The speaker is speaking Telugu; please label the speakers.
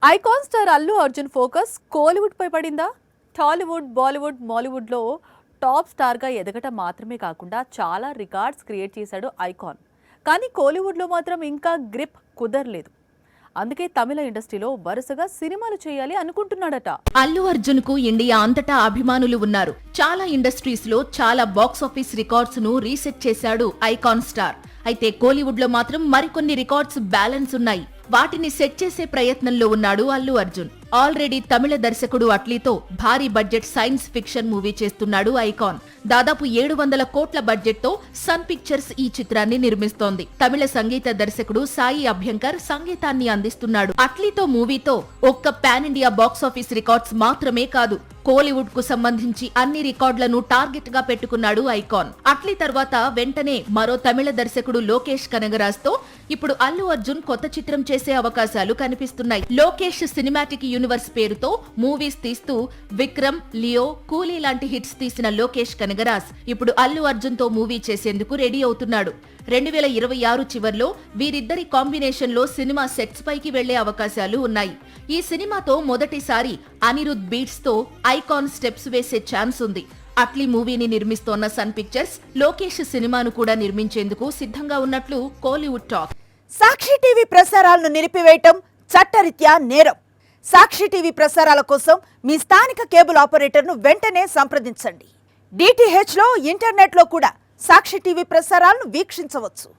Speaker 1: Icon star Allu Arjun focus Kollywood పై పడిందా? టాలీవుడ్, బాలీవుడ్, మాలీవుడ్ లో టాప్ స్టార్ గా ఎదగటం మాత్రమే కాకుండా చాలా రికార్డ్స్ క్రియేట్ చేశాడు ఐకాన్. కానీ కోలీవుడ్ లో మాత్రం ఇంకా గ్రిప్ కుదరలేదు. అందుకే తమిళ ఇండస్ట్రీలో వరుసగా సినిమాలు చేయాలి అనుకుంటున్నాడట.
Speaker 2: అల్లు అర్జున్ కు ఇండియా అంతటా అభిమానులు ఉన్నారు. చాలా ఇండస్ట్రీస్ లో చాలా బాక్స్ ఆఫీస్ రికార్డ్స్ ను రీసెట్ చేశాడు ఐకాన్ స్టార్. అయితే కోలీవుడ్ లో మాత్రం మరికొన్ని రికార్డ్స్ బ్యాలెన్స్ ఉన్నాయి. వాటిని సెట్ చేసే ప్రయత్నంలో ఉన్నాడు అల్లు అర్జున్. ఆల్రెడీ తమిళ దర్శకుడు అట్లీతో భారీ బడ్జెట్ సైన్స్ ఫిక్షన్ మూవీ చేస్తున్నాడు ఐకాన్. దాదాపు 700 కోట్ల బడ్జెట్ తో సన్ పిక్చర్స్ ఈ చిత్రాన్ని నిర్మిస్తోంది. తమిళ సంగీత దర్శకుడు సాయి అభ్యంకర్ సంగీతాన్ని అందిస్తున్నాడు. అట్లీతో మూవీతో ఒక్క pan India box office records మాత్రమే కాదు, కోలీవుడ్ కు సంబంధించి అన్ని రికార్డులను టార్గెట్ గా పెట్టుకున్నాడు ఐకాన్. అట్లీ తర్వాత వెంటనే మరో తమిళ దర్శకుడు లోకేష్ కనగరాజ్ తో ఇప్పుడు అల్లు అర్జున్ కొత్త చిత్రం చేసే అవకాశాలు కనిపిస్తున్నాయి. లోకేష్ సినిమాటిక్ యూనివర్స్ పేరుతో మూవీస్ తీస్తూ విక్రమ్, లియో, కూలీ లాంటి హిట్స్ తీసిన లోకేష్ కనగరాజ్ ఇప్పుడు అల్లు అర్జున్ తో మూవీ చేసేందుకు రెడీ అవుతున్నాడు. 2026 చివర్లో వీరిద్దరి కాంబినేషన్ లో సినిమా సెట్స్ పైకి వెళ్లే అవకాశాలు ఉన్నాయి. ఈ సినిమాతో మొదటిసారి అనిరుద్ బీట్స్ తో ఐకాన్ స్టెప్స్ వేసే ఛాన్స్ ఉంది. అట్లీ మూవీని నిర్మిస్తోన్న సన్ పిక్చర్స్ లోకేష్ సినిమాను కూడా నిర్మించేందుకు సిద్ధంగా ఉన్నట్లు కోలీవుడ్ టాక్.
Speaker 3: సాక్షి టీవీ ప్రసారాలను నిలిపివేయటం చట్టరీత్యా నేరం. సాక్షి టీవీ ప్రసారాల కోసం మీ స్థానిక కేబుల్ ఆపరేటర్ను వెంటనే సంప్రదించండి. DTH లో, ఇంటర్నెట్లో కూడా సాక్షి టీవీ ప్రసారాలను వీక్షించవచ్చు.